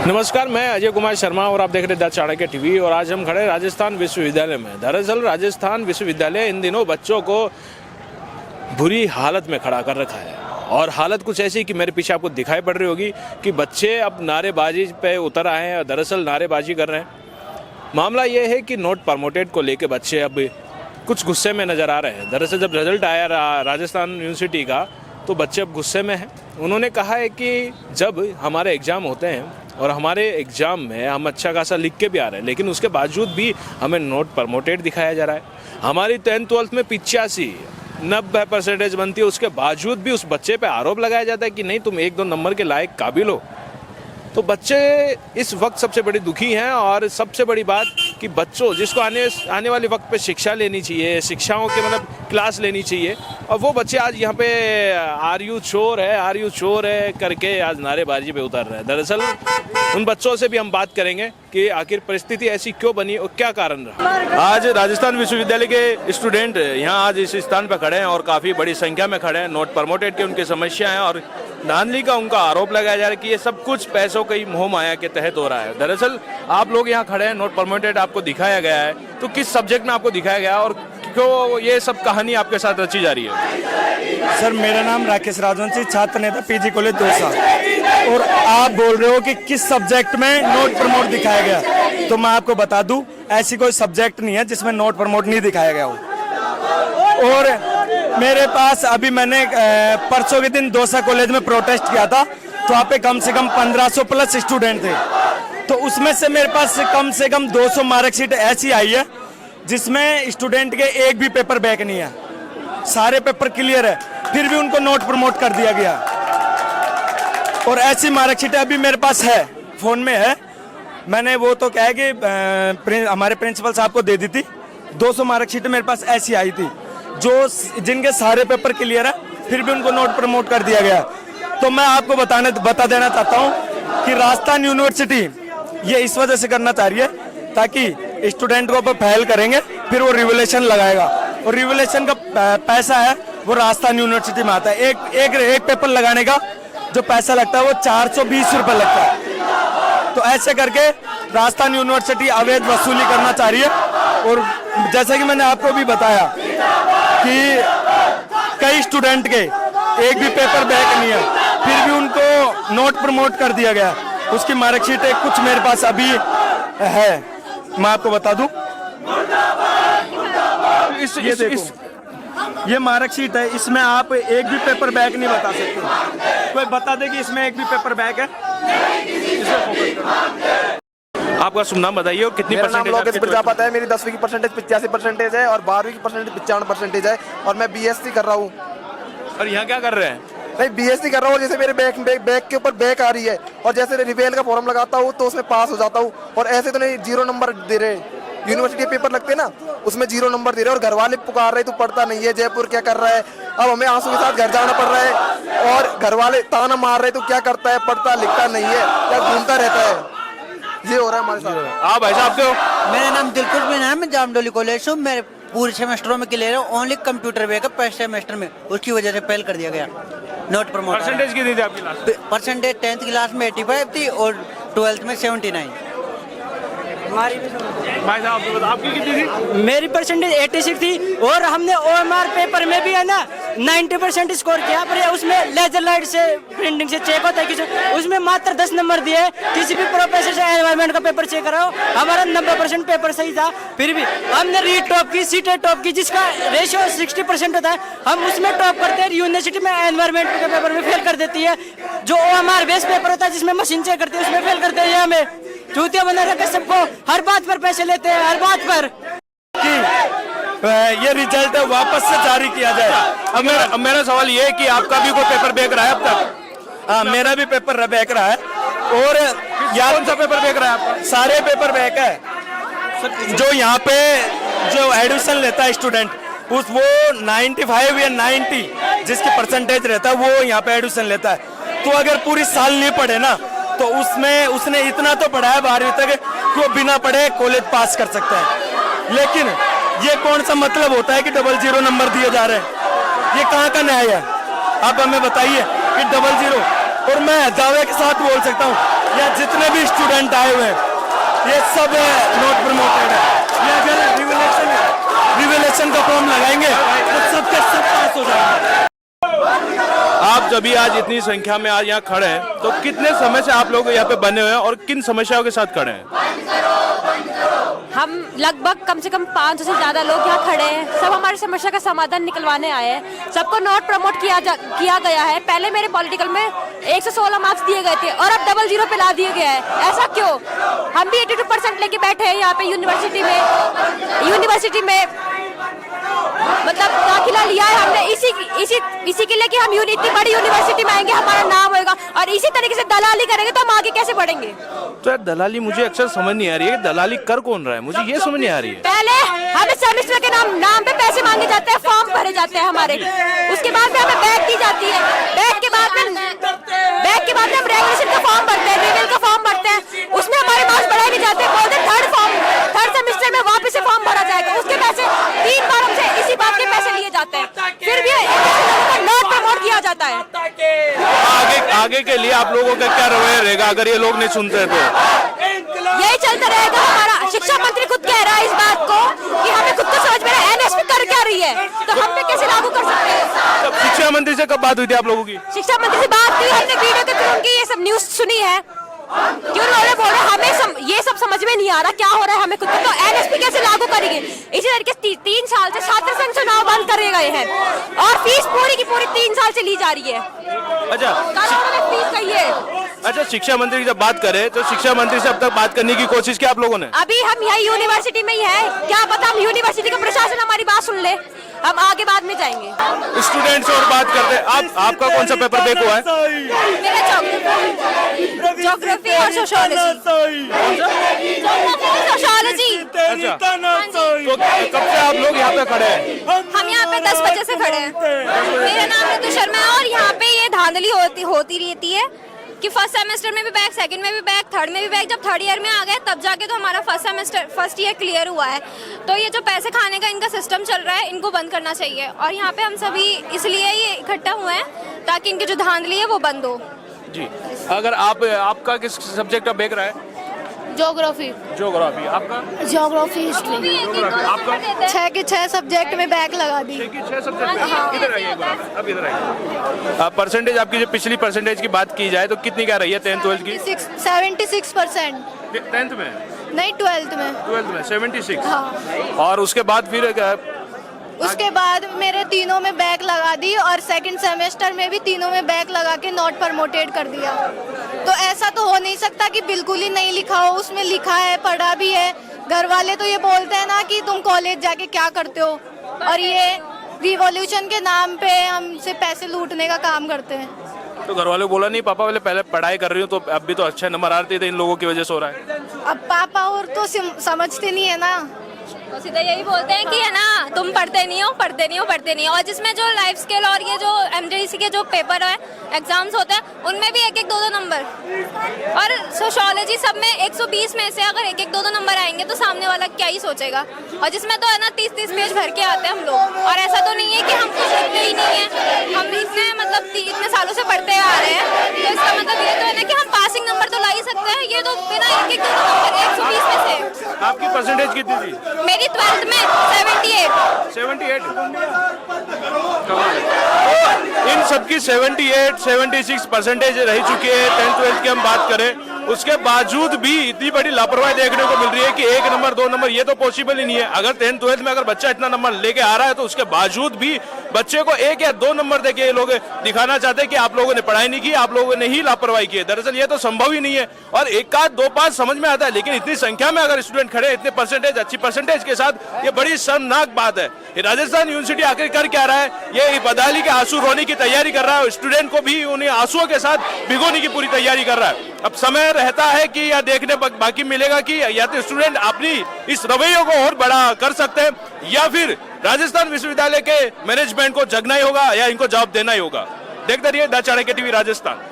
नमस्कार, मैं अजय कुमार शर्मा और आप देख रहे हैं द चाणक्य टीवी। और आज हम खड़े हैं राजस्थान विश्वविद्यालय में। दरअसल राजस्थान विश्वविद्यालय इन दिनों बच्चों को बुरी हालत में खड़ा कर रखा है और हालत कुछ ऐसी कि मेरे पीछे आपको दिखाई पड़ रही होगी कि बच्चे अब नारेबाजी पे उतर आए हैं और दरअसल नारेबाजी कर रहे हैं। मामला ये है कि नॉट प्रमोटेड को लेके बच्चे अब कुछ गुस्से में नज़र आ रहे हैं। दरअसल जब रिजल्ट आया राजस्थान यूनिवर्सिटी का तो बच्चे अब गुस्से में हैं। उन्होंने कहा है कि जब हमारे एग्ज़ाम होते हैं और हमारे एग्ज़ाम में हम अच्छा खासा लिख के भी आ रहे हैं, लेकिन उसके बावजूद भी हमें नॉट प्रमोटेड दिखाया जा रहा है। हमारी 10th-12th में 85-90% बनती है, उसके बावजूद भी उस बच्चे पे आरोप लगाया जाता है कि नहीं तुम 1-2 नंबर के लायक काबिल हो। तो बच्चे इस वक्त सबसे बड़ी दुखी हैं और सबसे बड़ी बात कि बच्चों जिसको आने वाले वक्त पे शिक्षा लेनी चाहिए, शिक्षाओं के मतलब क्लास लेनी चाहिए, और वो बच्चे आज यहाँ पे आर यू चोर है करके आज नारेबाजी पे उतर रहे हैं। दरअसल उन बच्चों से भी हम बात करेंगे कि आखिर परिस्थिति ऐसी क्यों बनी और क्या कारण रहा। आज राजस्थान विश्वविद्यालय के स्टूडेंट यहाँ आज इस स्थान पर खड़े हैं और काफ़ी बड़ी संख्या में खड़े हैं। नॉट प्रमोटेड की उनकी समस्या है और धांधली का उनका आरोप लगाया जा रहा है कि ये सब कुछ पैसों की मोह माया के तहत हो रहा है। दरअसल आप लोग यहाँ खड़े हैं, नॉट प्रमोटेड आपको दिखाया गया है, तो किस सब्जेक्ट में आपको दिखाया गया और क्यों ये सब कहानी आपके साथ रची जा रही है? सर, मेरा नाम राकेश राजवंशी, छात्र नेता पीजी कॉलेज दौसा। और आप बोल रहे हो कि किस सब्जेक्ट में नोट प्रमोट दिखाया गया, तो मैं आपको बता दूं ऐसी कोई सब्जेक्ट नहीं है जिसमें नोट प्रमोट नहीं दिखाया गया हो। और मेरे पास अभी मैंने परसों के दिन दौसा कॉलेज में प्रोटेस्ट किया था, तो वहाँ पे कम से कम 1500 प्लस स्टूडेंट थे। तो उसमें से मेरे पास से कम 200 मार्कशीट ऐसी आई है जिसमें स्टूडेंट के एक भी पेपर बैक नहीं है, सारे पेपर क्लियर है, फिर भी उनको नोट प्रमोट कर दिया गया। और ऐसी मार्कशीट अभी मेरे पास है, फोन में है, मैंने वो तो क्या है कि हमारे प्रिंसिपल साहब को दे दी थी। 200 मार्कशीट मेरे पास ऐसी आई थी जो जिनके सारे पेपर क्लियर है, फिर भी उनको नोट प्रमोट कर दिया गया। तो मैं आपको बता देना चाहता हूँ कि राजस्थान यूनिवर्सिटी ये इस वजह से करना चाह रही है ताकि स्टूडेंट को फेल करेंगे, फिर वो रिवोल्यूशन लगाएगा, और रिवोल्यूशन का पैसा है वो राजस्थान यूनिवर्सिटी में आता है। एक पेपर लगाने का जो पैसा लगता है वो 420 रुपये लगता है। तो ऐसे करके राजस्थान यूनिवर्सिटी अवैध वसूली करना चाह रही है। और जैसा कि मैंने आपको भी बताया कि कई स्टूडेंट के एक भी पेपर बैक नहीं है, फिर भी उनको नोट प्रमोट कर दिया गया। उसकी मार्कशीट कुछ मेरे पास अभी है, मैं आपको बता दूं। ये मार्कशीट है, इसमें आप एक भी पेपर बैक नहीं बता सकते। कोई बता दे कि इसमें एक भी पेपर बैक है। आपका शुभ नाम बताइए और कितनी परसेंटेज? लोकेश प्रजापत है, मेरी 10वीं की परसेंटेज 85% है और 12वीं की परसेंटेज 95% है, और मैं बीएससी कर रहा हूँ। और यहाँ क्या कर रहे हैं? नहीं, बीएससी कर रहा हूँ। जैसे मेरे बैक के ऊपर बैक आ रही है और जैसे रिवेल का फॉर्म लगाता हूँ तो उसमें पास हो जाता हूँ, और ऐसे तो नहीं 0 नंबर दे रहे। यूनिवर्सिटी पेपर लगते हैं ना, उसमें 0 नंबर दे रहे, और घर वाले पुकार रहे तू पढ़ता नहीं है, जयपुर क्या कर रहा है। अब हमें आंसू के साथ घर जाना पड़ रहा है और घर वाले ताना मार रहे तू क्या करता है, पढ़ता लिखता नहीं है, क्या घूमता रहता है। ये हो रहा है हमारे साथ। आप भाई साहब क्यों? मेरा नाम दिलकुश बिन है, मैं जामडोली कॉलेज से हूँ। मेरे पूरे सेमेस्टरों में क्लियर है, ओनली कंप्यूटर बैक है फर्स्ट सेमेस्टर में, उसकी वजह से फेल कर दिया गया। Note promote. परसेंटेज कितनी थी आपकी क्लास? परसेंटेज 10th क्लास में 85 थी और 12th में 79। भाई साहब आपकी कितनी थी? मेरी परसेंटेज 86 थी और हमने ओएमआर पेपर में भी है ना 90% स्कोर किया, पर उसमें लेजर लाइट से प्रिंटिंग से चेक होता है कि उसमें मात्र 10 नंबर दिए। किसी भी प्रोफेसर से एनवायरमेंट का पेपर चेक कराओ, हमारा 90% पेपर सही था, फिर भी हमने रीड टॉप की, सीटेट टॉप की, जिसका रेशियो 60% होता है, हम उसमें टॉप करते हैं। यूनिवर्सिटी में एनवायरमेंट के पेपर में फेल कर देती है। जो ओएमआर बेस पेपर होता है जिसमें मशीन चेक करती है, उसमें फेल करते हैं। हमें चूतिया बना रखा, सबको हर बात पर पैसे लेते हैं, हर बात पर। ये रिजल्ट वापस से जारी किया जाए। अब मेरा सवाल ये है कि आपका भी कोई पेपर बैक रहा है अब तक? हाँ, मेरा भी पेपर बैक रहा है। और कौन सा पेपर बैक रहा है आपका? सारे पेपर बैक है। जो यहाँ पे जो एडमिशन लेता है स्टूडेंट, वो 95 या 90 जिसकी परसेंटेज रहता है वो यहाँ पे एडमिशन लेता है। तो अगर पूरी साल नहीं पढ़े ना, तो उसमें उसने इतना तो पढ़ा है 12वीं तक कि वो बिना पढ़े कॉलेज पास कर सकता है। लेकिन ये कौन सा मतलब होता है कि 00 नंबर दिए जा रहे हैं? ये कहाँ का न्याय है? आप हमें बताइए कि 00। और मैं दावे के साथ बोल सकता हूँ या जितने भी स्टूडेंट आए हुए हैं ये सब नॉट प्रमोटेड है। ये अगर रिवलेशन का फॉर्म लगाएंगे तो सबके सब पास हो जाएंगे। आप जब भी आज इतनी संख्या में आज यहाँ खड़े हैं तो कितने समय से आप लोग यहाँ पे बने हुए हैं और किन समस्याओं के साथ खड़े हैं? हम लगभग कम से कम 500 से ज्यादा लोग यहाँ खड़े हैं। सब हमारी समस्या का समाधान निकलवाने आए हैं। सबको नॉट प्रमोट किया गया है। पहले मेरे पॉलिटिकल में 116 मार्क्स दिए गए थे और अब 00 पे ला दिए गया है। ऐसा क्यों? हम भी 82% लेके बैठे हैं यहाँ पे यूनिवर्सिटी में मतलब दाखिला लिया है हमने इसी के लिए कि हम इतनी बड़ी यूनिवर्सिटी में आएंगे, हमारा नाम होगा। और इसी तरीके से दलाली करेंगे तो हम आगे कैसे बढ़ेंगे? तो यार दलाली मुझे अक्सर समझ नहीं आ रही है, दलाली कर कौन रहा है, मुझे ये समझ नहीं आ रही है। पहले हमें सेमेस्टर के नाम पे पैसे मांगे जाते हैं, फॉर्म भरे जाते हैं हमारे, उसके बाद में हमें बैग दी जाती है। बैग के बाद में हम रेगुलेशन का फॉर्म भरते हैं, रिवेल का फॉर्म भरते हैं, उसमें हमारे मार्क्स बढ़ाए नहीं जाते। बोलते थर्ड सेमेस्टर में वापस से फॉर्म भरा जाएगा, उसके पैसे 3 बार हमसे इसी बात के पैसे लिए जाते हैं, फिर भी नॉट प्रमोट किया जाता है। आगे के लिए आप लोगों का क्या रवैया रहेगा अगर ये लोग नहीं सुनते हैं तो? यही चलता रहेगा। हमारा शिक्षा मंत्री खुद कह रहा है इस बात को कि हमें खुद को समझ में एनएसपी कर क्या रही है, तो हम पे कैसे लागू कर सकते हैं? शिक्षा मंत्री से कब बात हुई थी आप लोगों की? शिक्षा मंत्री से बात हुई, हमने वीडियो के थ्रू उनकी ये सब न्यूज सुनी है। क्यों उन्होंने बोला हमें ये सब समझ में नहीं आ रहा क्या हो रहा है हमें खुद को, तो एनएसपी कैसे लागू करेंगे? इसी तरीके से 3 साल से छात्र संघ चुनाव बंद कर गए हैं और फीस पूरी की पूरी 3 साल से ली जा रही है। अच्छा फीस चाहिए। अच्छा, शिक्षा मंत्री की जब बात करें तो शिक्षा मंत्री से अब तक बात करने की कोशिश की आप लोगों ने? अभी हम यही यूनिवर्सिटी में ही है, क्या पता हम यूनिवर्सिटी का प्रशासन हमारी बात सुन ले, हम आगे बाद में जाएंगे। स्टूडेंट्स और बात करते हैं। आपका कौन सा पेपर बैक हुआ है? मेरा ज्योग्राफी और सोशियोलॉजी। अच्छा, तो कब से आप लोग यहाँ पे खड़े हैं? हम यहाँ पे 10 बजे से खड़े हैं। मेरा नाम ऋतु शर्मा है और यहाँ पे ये धांधली होती रहती है कि फर्स्ट सेमेस्टर में भी बैक, सेकंड में भी बैक, थर्ड में भी बैक। जब थर्ड ईयर में आ गए तब जाके तो हमारा फर्स्ट ईयर क्लियर हुआ है। तो ये जो पैसे खाने का इनका सिस्टम चल रहा है इनको बंद करना चाहिए और यहाँ पे हम सभी इसलिए ये इकट्ठा हुए हैं ताकि इनकी जो धांधली है वो बंद हो। जी, अगर आपका किस सब्जेक्ट का बैक रहा है? ज्योग्राफी। आपका? Geography history. आपका? 6 के 6 सब्जेक्ट में बैक लगा दी। 6 सब्जेक्ट में? इधर आइए, अब इधर आइए। परसेंटेज आपकी जो पिछली परसेंटेज की बात की जाए तो कितनी क्या रही है 10th 12th की? 76%। 10th में नहीं 12th में 76। हाँ। और उसके बाद फिर उसके बाद मेरे तीनों में बैक लगा दी और सेकंड सेमेस्टर में भी तीनों में बैक लगा के नॉट प्रमोटेड कर दिया। तो ऐसा तो हो नहीं सकता कि बिल्कुल ही नहीं लिखा हो, उसमें लिखा है, पढ़ा भी है। घर वाले तो ये बोलते हैं ना कि तुम कॉलेज जाके क्या करते हो, और ये रिवॉल्यूशन के नाम पे हमसे पैसे लूटने का काम करते हैं। तो घर वाले बोला नहीं पापा वाले पहले पढ़ाई कर रही हूँ तो अब भी तो अच्छे नंबर आते थे, इन लोगों की वजह से हो रहा है? अब पापा और तो समझते नहीं है ना, तो सीधा यही बोलते हैं कि है ना तुम पढ़ते नहीं हो। और जिसमें जो लाइफ स्किल और ये जो एमजेडीसी के जो पेपर है एग्जाम्स होते हैं उनमें भी 1-1, 2-2 नंबर, और सोशियोलॉजी सब में 120 में से अगर 1-1, 2-2 नंबर आएंगे तो सामने वाला क्या ही सोचेगा। और जिसमें तो है ना 30-30 पेज भर के आते हैं हम लोग, और ऐसा तो नहीं है कि हम कुछ लिखते ही नहीं है, हम इतने मतलब इतने सालों से पढ़ते आ रहे हैं। तो इसका मतलब ये तो है ना कि हम पासिंग नंबर तो ला ही सकते हैं, ये तो बिना 1-1, 2-2 नंबर 120 में से। आपकी परसेंटेज कितनी थी? मेरी 12th में 78। इन सबकी 78-76 परसेंटेज रह चुकी है। 10th 12th की हम बात करें उसके बावजूद भी इतनी बड़ी लापरवाही देखने को मिल रही है कि 1 नंबर 2 नंबर ये तो पॉसिबल ही नहीं है। अगर 10th 12th में अगर बच्चा इतना नंबर लेके आ रहा है तो उसके बावजूद भी बच्चे को 1 या 2 नंबर देके ये लोग दिखाना चाहते हैं कि आप लोगों ने पढ़ाई नहीं की, आप लोगों ने ही लापरवाही की है। दरअसल ये तो संभव ही नहीं है। और 1 आध 2 पास समझ में आता है, लेकिन इतनी संख्या में अगर स्टूडेंट खड़े इतने परसेंटेज, अच्छी परसेंटेज के साथ, ये बड़ी शर्मनाक बात है। राजस्थान यूनिवर्सिटी आखिर कर क्या रहा है? ये बदहाली के आंसू रोने की तैयारी कर रहा है, स्टूडेंट को भी उन्हें आंसुओं के साथ भिगोने की पूरी तैयारी कर रहा है। अब समय रहता है कि यह देखने बाकी मिलेगा कि या तो स्टूडेंट अपनी इस रवैयों को और बड़ा कर सकते हैं या फिर राजस्थान विश्वविद्यालय के मैनेजमेंट को जगना ही होगा या इनको जवाब देना ही होगा। देखते रहिए द चाणक्य टीवी राजस्थान।